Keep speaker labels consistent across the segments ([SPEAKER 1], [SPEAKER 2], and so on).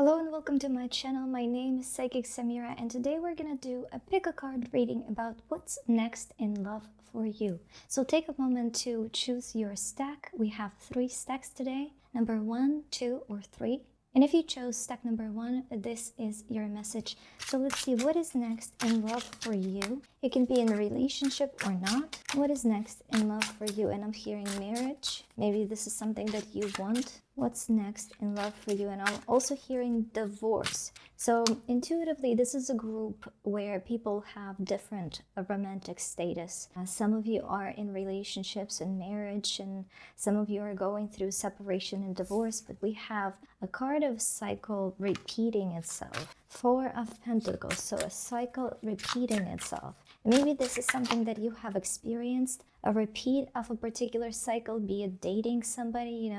[SPEAKER 1] Hello and welcome to my channel. My name is Psychic Samira and today we're gonna do a pick a card reading about what's next in love for you. So take a moment to choose your stack. We have 3 stacks today, number 1, 2, or 3. And if you chose stack number 1, this is your message. So let's see what is next in love for you. It can be in a relationship or not. What is next in love for you? And I'm hearing marriage. Maybe this is something that you want. What's next in love for you? And I'm also hearing divorce. So intuitively, this is a group where people have different romantic status. Some of you are in relationships and marriage, and some of you are going through separation and divorce, but we have a card of cycle repeating itself. 4 of Pentacles, so a cycle repeating itself. Maybe this is something that you have experienced, a repeat of a particular cycle, be it dating somebody,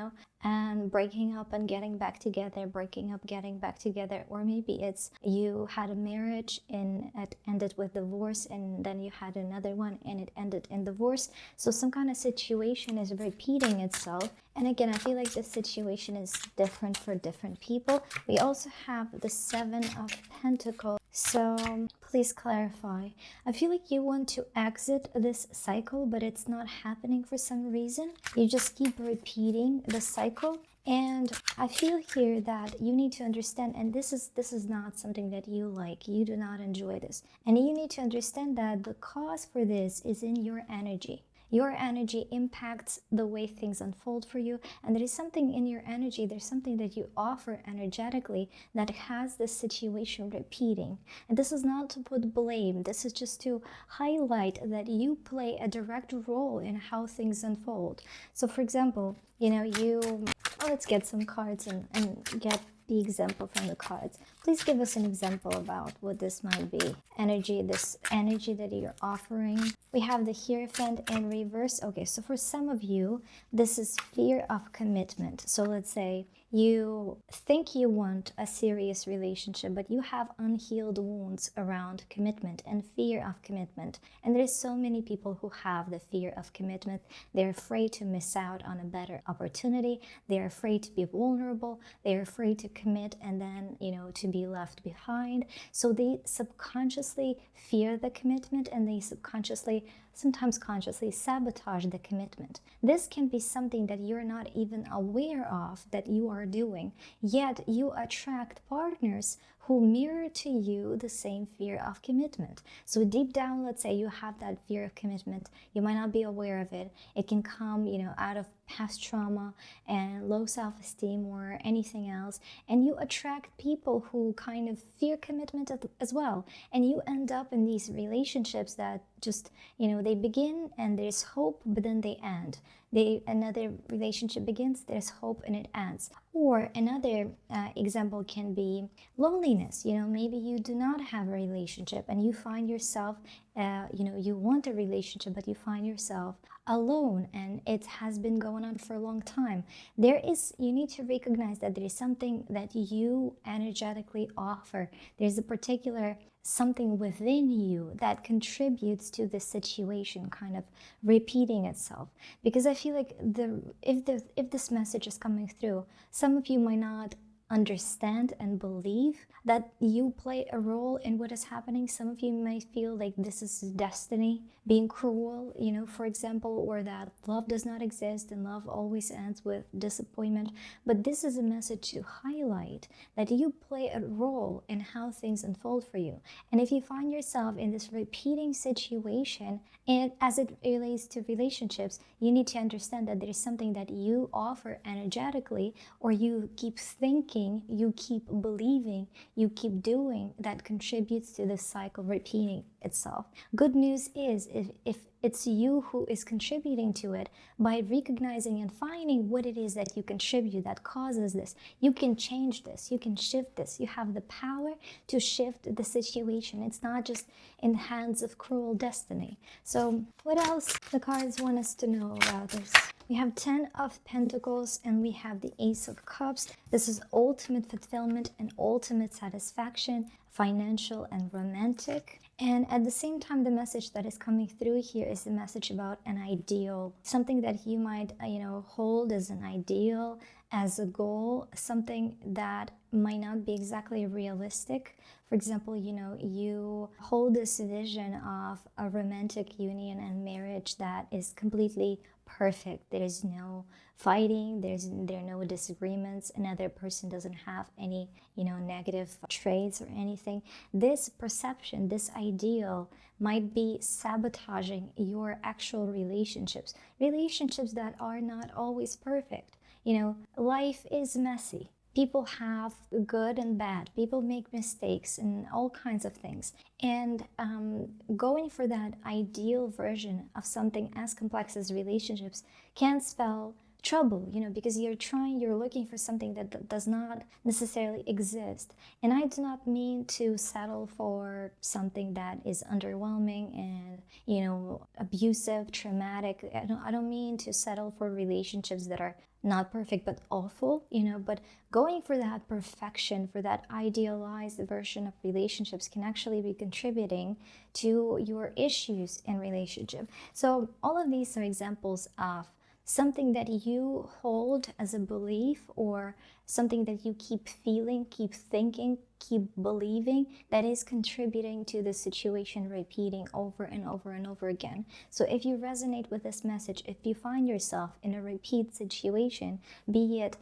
[SPEAKER 1] and breaking up and getting back together, breaking up, getting back together. Or maybe it's you had a marriage and it ended with divorce, and then you had another one and it ended in divorce. So some kind of situation is repeating itself. And again, I feel like this situation is different for different people. We also have the 7 of Pentacles. So please clarify. I feel like you want to exit this cycle, but it's not happening for some reason. You just keep repeating the cycle. And I feel here that you need to understand, and this is not something that you like. You do not enjoy this. And you need to understand that the cause for this is in your energy. Your energy impacts the way things unfold for you, and there is something in your energy, there's something that you offer energetically that has this situation repeating. And this is not to put blame, this is just to highlight that you play a direct role in how things unfold. So for example, let's get some cards and get the example from the cards. Please give us an example about what this might be. This energy that you're offering. We have the Hierophant in reverse. Okay, so for some of you, this is fear of commitment. So let's say you think you want a serious relationship, but you have unhealed wounds around commitment and fear of commitment. And there's so many people who have the fear of commitment. They're afraid to miss out on a better opportunity. They're afraid to be vulnerable. They're afraid to commit and then, to be left behind. So they subconsciously fear the commitment, and they subconsciously, sometimes consciously, sabotage the commitment. This can be something that you're not even aware of that you are doing, yet you attract partners who mirror to you the same fear of commitment. So deep down, let's say you have that fear of commitment, you might not be aware of it. It can come, out of past trauma and low self-esteem or anything else, and you attract people who kind of fear commitment as well, and you end up in these relationships that just, they begin and there's hope, but then they end. Another relationship begins, there's hope, and it ends. Or another example can be loneliness. Maybe you do not have a relationship and you find yourself, you want a relationship, but you find yourself alone, and it has been going on for a long time. You need to recognize that there is something that you energetically offer. There's a particular something within you that contributes to this situation kind of repeating itself. Because I feel like if this message is coming through, some of you might not understand and believe that you play a role in what is happening. Some of you may feel like this is destiny being cruel, for example, or that love does not exist and love always ends with disappointment. But this is a message to highlight that you play a role in how things unfold for you. And if you find yourself in this repeating situation, and as it relates to relationships, you need to understand that there is something that you offer energetically, or you keep thinking, you keep believing, you keep doing, that contributes to this cycle repeating itself. Good news is if it's you who is contributing to it, by recognizing and finding what it is that you contribute that causes this, you can change this, you can shift this. You have the power to shift the situation. It's not just in the hands of cruel destiny. So what else the cards want us to know about this? We have 10 of Pentacles and we have the Ace of Cups. This is ultimate fulfillment and ultimate satisfaction, financial and romantic. And at the same time, the message that is coming through here is a message about an ideal, something that you might, hold as an ideal, as a goal, something that might not be exactly realistic. For example, you hold this vision of a romantic union and marriage that is completely perfect. There is no fighting, there are no disagreements, another person doesn't have any negative traits or anything. This perception, this ideal might be sabotaging your actual relationships that are not always perfect. Life is messy. People have good and bad. People make mistakes and all kinds of things. And going for that ideal version of something as complex as relationships can spell trouble, because you're looking for something that does not necessarily exist. And I do not mean to settle for something that is underwhelming and, abusive, traumatic. I don't mean to settle for relationships that are not perfect but awful, but going for that perfection, for that idealized version of relationships can actually be contributing to your issues in relationship. So all of these are examples of something that you hold as a belief, or something that you keep feeling, keep thinking, keep believing, that is contributing to the situation repeating over and over and over again. So if you resonate with this message, if you find yourself in a repeat situation, be it,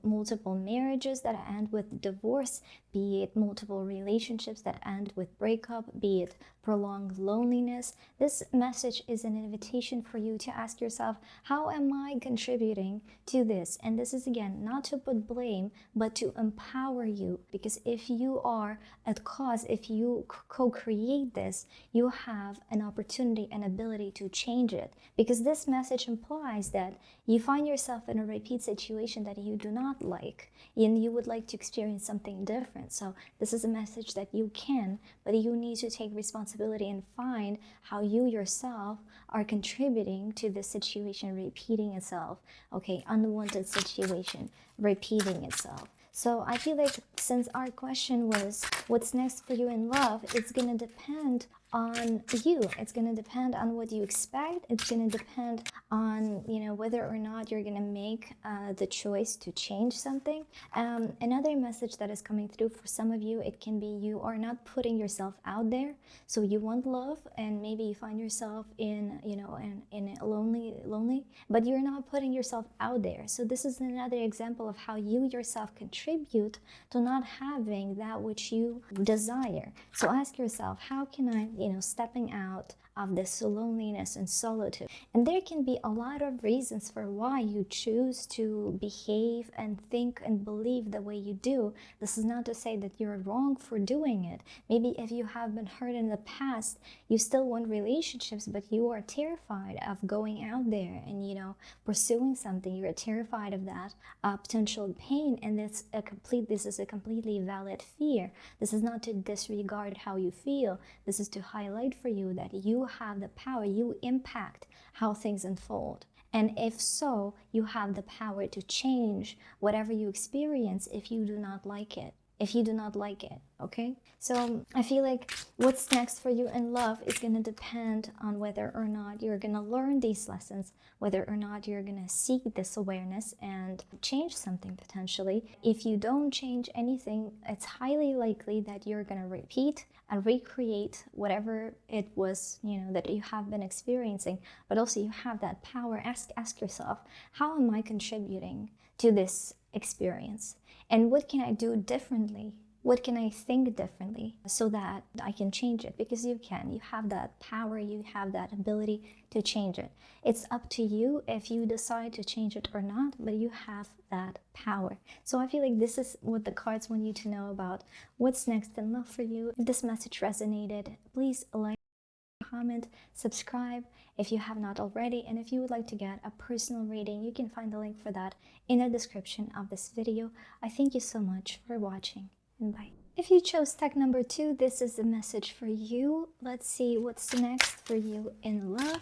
[SPEAKER 1] multiple marriages that end with divorce, be it multiple relationships that end with breakup, be it prolonged loneliness, this message is an invitation for you to ask yourself, how am I contributing to this? And this is, again, not to put blame, but to empower you, because if you are at cause, if you co-create this, you have an opportunity and ability to change it, because this message implies that you find yourself in a repeat situation that you do not like, and you would like to experience something different. So this is a message that you can, but you need to take responsibility and find how you yourself are contributing to this situation repeating itself. Okay, unwanted situation repeating itself. So I feel like, since our question was what's next for you in love, it's going to depend on you. It's going to depend on what you expect. It's going to depend on, whether or not you're going to make the choice to change something. Another message that is coming through for some of you, it can be you are not putting yourself out there. So you want love, and maybe you find yourself in a lonely, but you're not putting yourself out there. So this is another example of how you yourself contribute to not having that which you desire. So ask yourself, how can I, stepping out of this loneliness and solitude. And there can be a lot of reasons for why you choose to behave and think and believe the way you do. This is not to say that you're wrong for doing it. Maybe if you have been hurt in the past, you still want relationships, but you are terrified of going out there and, pursuing something. You're terrified of that potential pain, and this is a completely valid fear. This is not to disregard how you feel. This is to highlight for you that you have the power, you impact how things unfold. And if so, you have the power to change whatever you experience if you do not like it. Okay? So I feel like what's next for you in love is going to depend on whether or not you're going to learn these lessons, whether or not you're going to seek this awareness and change something potentially. If you don't change anything, it's highly likely that you're going to repeat and recreate whatever it was, that you have been experiencing. But also you have that power. Ask yourself, how am I contributing to this experience? And what can I do differently? What can I think differently so that I can change it? Because you can. You have that power. You have that ability to change it. It's up to you if you decide to change it or not, but you have that power. So I feel like this is what the cards want you to know about what's next in love for you. If this message resonated, please like, comment, subscribe if you have not already, and if you would like to get a personal reading, you can find the link for that in the description of this video. I thank you so much for watching, and bye. If you chose tag number 2, this is the message for you. Let's see what's next for you in love.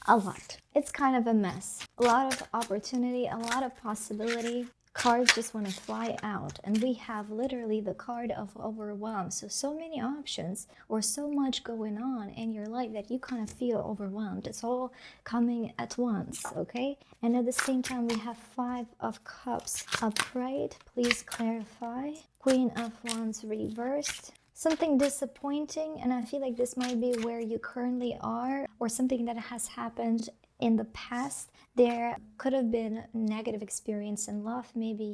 [SPEAKER 1] A lot. It's kind of a mess. A lot of opportunity, a lot of possibility, cards just want to fly out, and we have literally the card of overwhelm. So many options or so much going on in your life that you kind of feel overwhelmed. It's all coming at once, okay? And at the same time, we have 5 of Cups upright. Please clarify. Queen of Wands reversed. Something disappointing, and I feel like this might be where you currently are, or something that has happened in the past. There could have been negative experience in love. Maybe,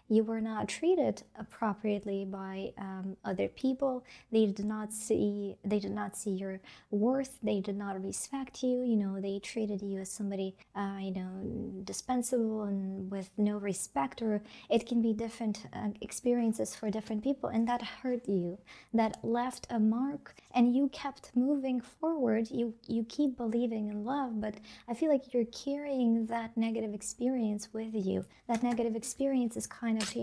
[SPEAKER 1] you were not treated appropriately by other people. They did not see your worth. They did not respect you. They treated you as somebody dispensable and with no respect. Or it can be different experiences for different people, and that hurt you, that left a mark, and you kept moving forward. You keep believing in love, but I feel like you're carrying that negative experience with you. That negative experience is kind of,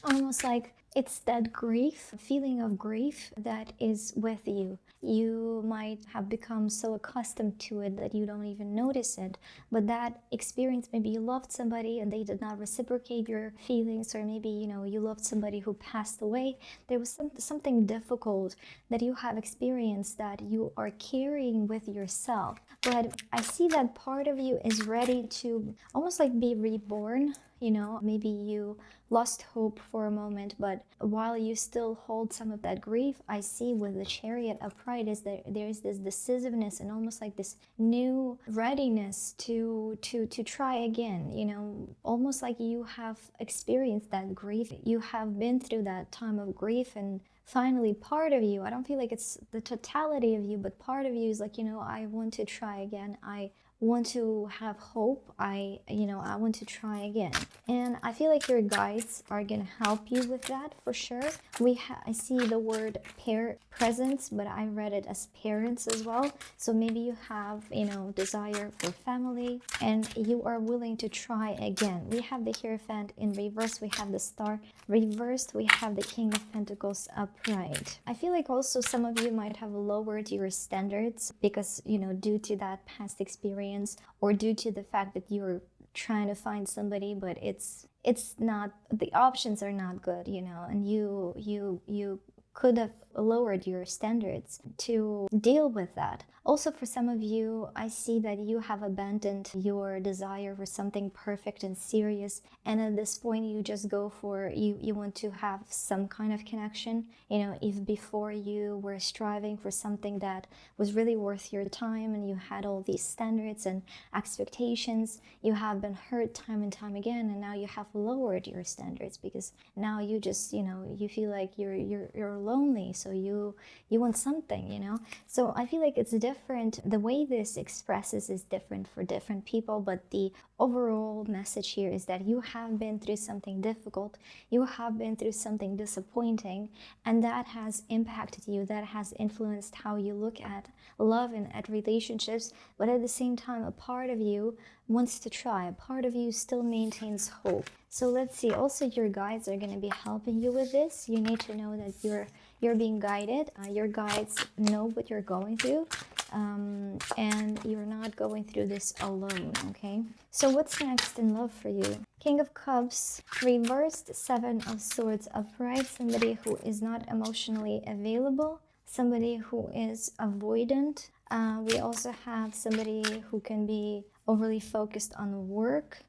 [SPEAKER 1] almost like it's that grief, feeling of grief that is with you. You might have become so accustomed to it that you don't even notice it. But that experience, maybe you loved somebody and they did not reciprocate your feelings, or maybe, you loved somebody who passed away. There was something difficult that you have experienced that you are carrying with yourself. But I see that part of you is ready to almost like be reborn. Maybe you lost hope for a moment, but while you still hold some of that grief, I see with the Chariot upright is that there's this decisiveness and almost like this new readiness to try again. Almost like you have experienced that grief. You have been through that time of grief, and finally part of you, I don't feel like it's the totality of you, but part of you is like, I want to try again. I want to have hope. I want to try again. And I feel like your guides are going to help you with that for sure. I see the word presence, but I read it as parents as well. So maybe you have, desire for family and you are willing to try again. We have the Hierophant in reverse. We have the Star reversed. We have the King of Pentacles upright. I feel like also some of you might have lowered your standards because, due to that past experience, or due to the fact that you're trying to find somebody, but it's not, the options are not good, and you could have lowered your standards to deal with that. Also, for some of you, I see that you have abandoned your desire for something perfect and serious, and at this point you just go for, you want to have some kind of connection. If before you were striving for something that was really worth your time and you had all these standards and expectations, you have been hurt time and time again, and now you have lowered your standards because now you just, you feel like you're lonely, so you want something, So I feel like it's different. The way this expresses is different for different people, but the overall message here is that you have been through something difficult, you have been through something disappointing, and that has impacted you, that has influenced how you look at love and at relationships. But at the same time, a part of you wants to try, a part of you still maintains hope. So let's see, also your guides are going to be helping you with this. You need to know that you're being guided. Your guides know what you're going through, and you're not going through this alone, okay? So what's next in love for you? King of Cups reversed, 7 of Swords upright. Somebody who is not emotionally available, somebody who is avoidant. We also have somebody who can be overly focused on work.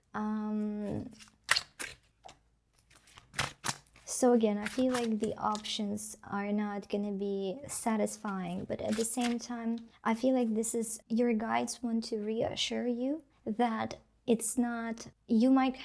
[SPEAKER 1] So again, I feel like the options are not going to be satisfying, but at the same time, I feel like this is, your guides want to reassure you that it's not, you might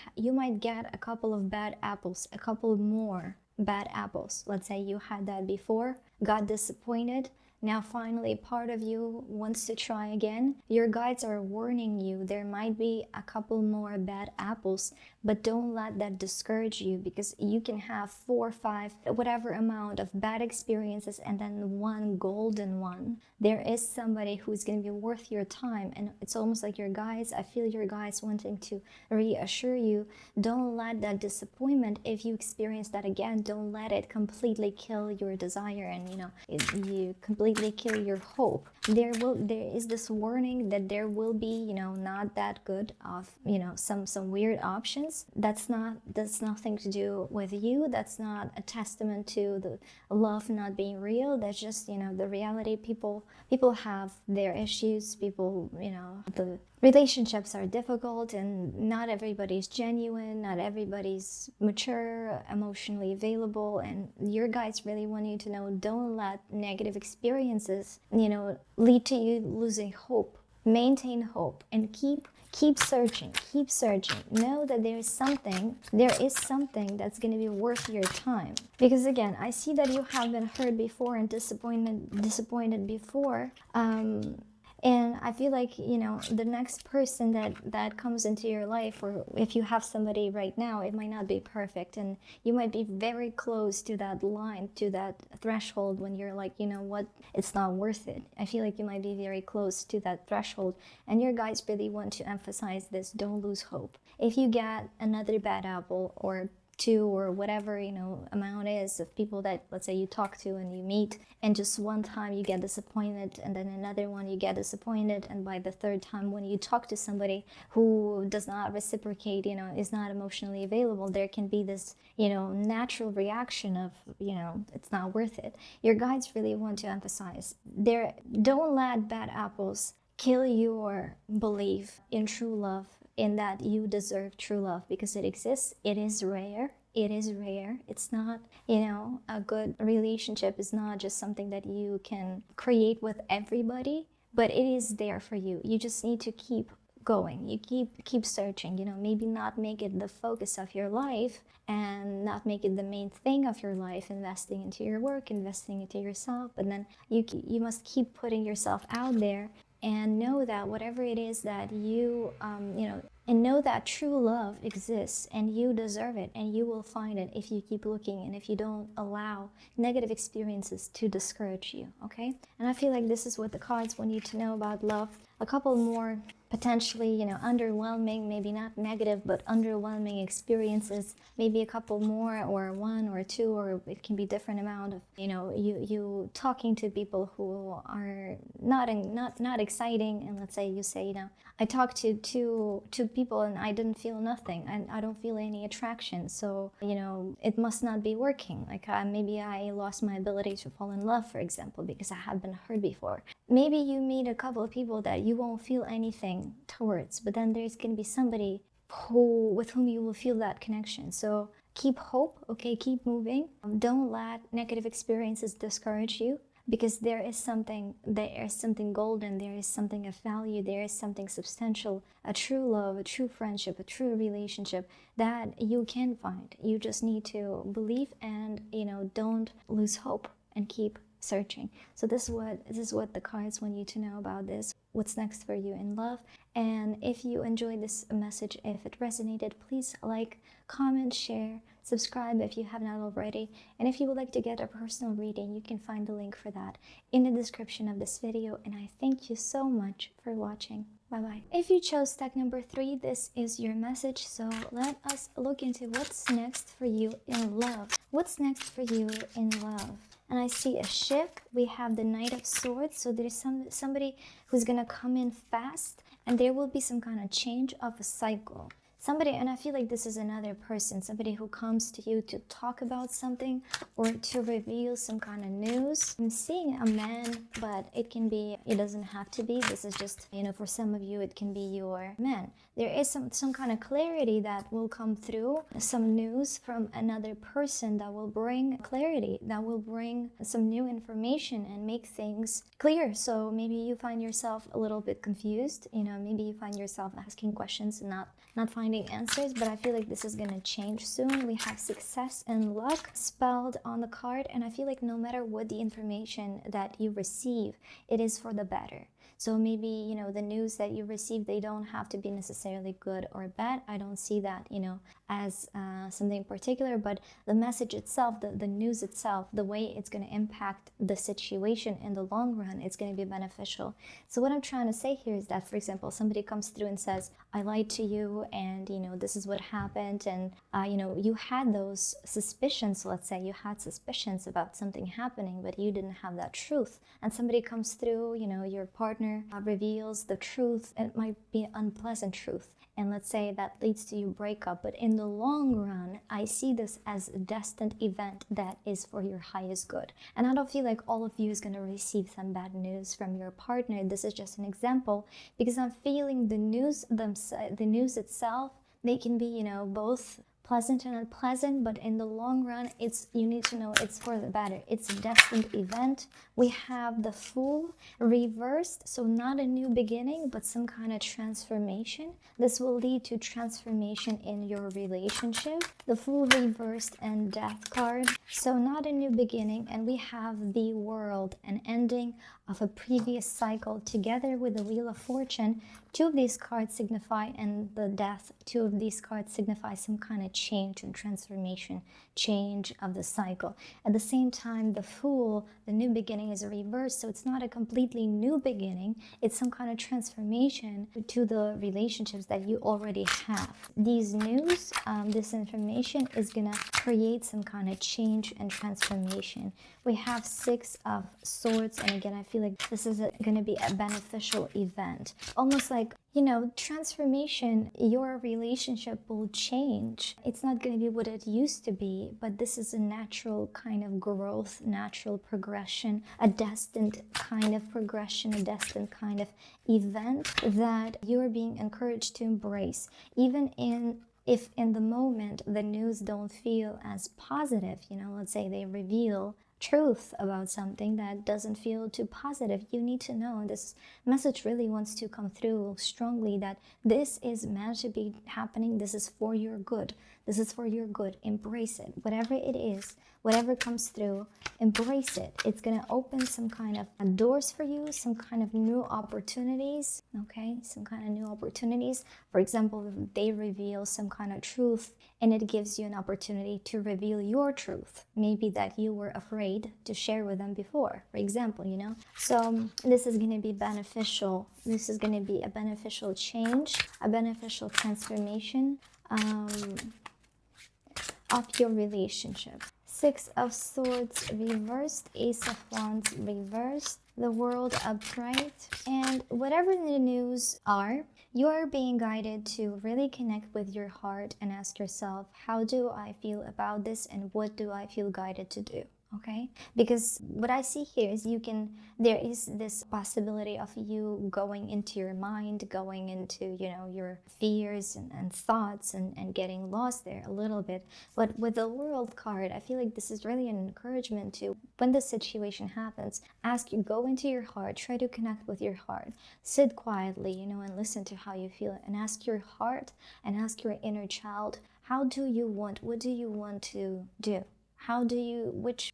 [SPEAKER 1] get a couple of bad apples, a couple more bad apples. Let's say you had that before, got disappointed. Now finally part of you wants to try again. Your guides are warning you there might be a couple more bad apples, but don't let that discourage you, because you can have 4 or 5, whatever amount of bad experiences and then one golden one. There is somebody who's going to be worth your time, and it's almost like your guides, I feel your guides wanting to reassure you, don't let that disappointment, if you experience that again, don't let it completely kill your desire and you completely completely kill your hope. There is this warning that there will be, not that good of, some weird options. That's nothing to do with you. That's not a testament to the love not being real. That's just, the reality. People have their issues. People, the relationships are difficult, and not everybody's genuine, not everybody's mature, emotionally available, and your guides really want you to know, don't let negative experiences, lead to you losing hope. Maintain hope and keep searching. Know that there is something that's going to be worth your time. Because again, I see that you have been hurt before and disappointed before. And I feel like, the next person that comes into your life, or if you have somebody right now, it might not be perfect. And you might be very close to that line, to that threshold when you're like, you know what, it's not worth it. I feel like you might be very close to that threshold. And your guides really want to emphasize this: don't lose hope. If you get another bad apple, or two, or whatever amount is of people that, let's say, you talk to and you meet, and just one time you get disappointed, and then another one you get disappointed, and by the third time when you talk to somebody who does not reciprocate, is not emotionally available, there can be this natural reaction of it's not worth it. Your guides really want to emphasize there: don't let bad apples kill your belief in true love, in that you deserve true love, because it exists. It is rare. It's not, a good relationship is not just something that you can create with everybody, but it is there for you. You just need to keep going. You keep searching, maybe not make it the focus of your life, and not make it the main thing of your life, investing into your work, investing into yourself, but then you must keep putting yourself out there. And know that whatever it is that you, and know that true love exists, and you deserve it, and you will find it if you keep looking, and if you don't allow negative experiences to discourage you, okay? And I feel like this is what the cards want you to know about love. A couple more potentially, underwhelming, maybe not negative, but underwhelming experiences, maybe a couple more, or one or two, or it can be different amount of, you talking to people who are not exciting. And let's say you say, I talked to two people and I didn't feel nothing, and I don't feel any attraction, so it must not be working. Like maybe I lost my ability to fall in love, for example, because I have been hurt before. Maybe you meet a couple of people that you won't feel anything towards, but then there's going to be somebody with whom you will feel that connection. So keep hope, okay? Keep moving. Don't let negative experiences discourage you, because there is something golden, there is something of value, there is something substantial, a true love, a true friendship, a true relationship that you can find. You just need to believe, and don't lose hope, and keep searching. So this is what the cards want you to know about this. What's next for you in love. And if you enjoyed this message, if it resonated, please like, comment, share, subscribe if you have not already. And if you would like to get a personal reading, you can find the link for that in the description of this video. And I thank you so much for watching. Bye-bye. If you chose stack number 3, this is your message. So let us look into what's next for you in love. What's next for you in love? And I see a shift. We have the Knight of Swords. So there's somebody who's going to come in fast, and there will be some kind of change of a cycle. Somebody, and I feel like this is another person, somebody who comes to you to talk about something or to reveal some kind of news. I'm seeing a man, but it doesn't have to be. This is just, for some of you, it can be your man. There is some kind of clarity that will come through, some news from another person that will bring clarity, that will bring some new information and make things clear. So maybe you find yourself a little bit confused, maybe you find yourself asking questions and not finding answers, but I feel like this is gonna change soon. We have success and luck spelled on the card, and I feel like no matter what the information that you receive, it is for the better. So maybe, you know, the news that you receive, they don't have to be necessarily good or bad. I don't see that, you know, as something particular, but the message itself, the news itself, the way it's going to impact the situation in the long run, it's going to be beneficial. So what I'm trying to say here is that, for example, somebody comes through and says, I lied to you, and, you know, this is what happened, and, you know, you had those suspicions, let's say, you had suspicions about something happening, but you didn't have that truth. And somebody comes through, you know, your partner reveals the truth, and it might be unpleasant truth. And let's say that leads to your breakup. But in the long run, I see this as a destined event that is for your highest good. And I don't feel like all of you is going to receive some bad news from your partner. This is just an example, because I'm feeling the news itself, they can be, you know, both pleasant and unpleasant, but in the long run, you need to know it's for the better. It's a destined event. We have the Fool reversed, so not a new beginning, but some kind of transformation. This will lead to transformation in your relationship. The Fool reversed and Death card, so not a new beginning. And we have the World, an ending of a previous cycle, together with the Wheel of Fortune. Two of these cards signify, and the Death, two of these cards signify some kind of change and transformation, change of the cycle. At the same time, the Fool, the new beginning, is a reverse, so it's not a completely new beginning, it's some kind of transformation to the relationships that you already have. These news, this information is gonna create some kind of change and transformation. We have Six of Swords, and again, I feel like this is going to be a beneficial event. Almost like, you know, transformation, your relationship will change. It's not going to be what it used to be, but this is a natural kind of growth, natural progression, a destined kind of progression, a destined kind of event that you're being encouraged to embrace. Even if in the moment the news don't feel as positive, you know, let's say they reveal truth about something that doesn't feel too positive, you need to know, and this message really wants to come through strongly, that this is meant to be happening. This is for your good. This is for your good. Embrace it. Whatever it is, whatever comes through, embrace it. It's going to open some kind of doors for you, some kind of new opportunities, okay? Some kind of new opportunities. For example, they reveal some kind of truth, and it gives you an opportunity to reveal your truth, maybe that you were afraid to share with them before, for example, you know? So this is going to be beneficial. This is going to be a beneficial change, a beneficial transformation of your relationship. Six of Swords reversed, Ace of Wands reversed, the World upright, and whatever the news are, you are being guided to really connect with your heart and ask yourself, how do I feel about this, and what do I feel guided to do? Okay, because what I see here is there is this possibility of you going into your mind, going into, you know, your fears and thoughts and getting lost there a little bit. But with the World card, I feel like this is really an encouragement to, when the situation happens, go into your heart, try to connect with your heart, sit quietly, you know, and listen to how you feel, and ask your heart and ask your inner child, what do you want to do? How do you want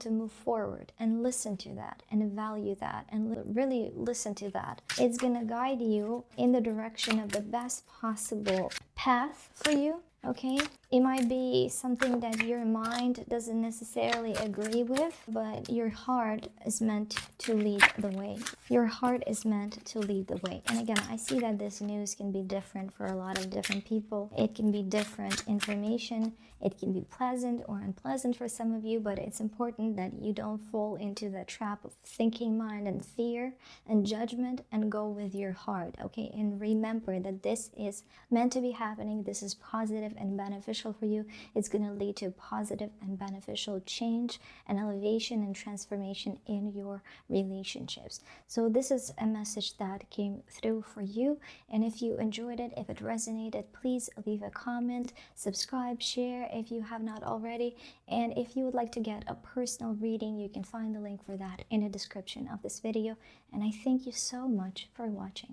[SPEAKER 1] to move forward? And listen to that and value that and really listen to that. It's gonna guide you in the direction of the best possible path for you. Okay, it might be something that your mind doesn't necessarily agree with, but your heart is meant to lead the way. Your heart is meant to lead the way. And again, I see that this news can be different for a lot of different people. It can be different information. It can be pleasant or unpleasant for some of you, but it's important that you don't fall into the trap of thinking mind and fear and judgment, and go with your heart, okay? And remember that this is meant to be happening. This is positive and beneficial for you. It's going to lead to positive and beneficial change and elevation and transformation in your relationships. So this is a message that came through for you. And if you enjoyed it, if it resonated, please leave a comment, subscribe, share if you have not already. And if you would like to get a personal reading, you can find the link for that in the description of this video. And I thank you so much for watching.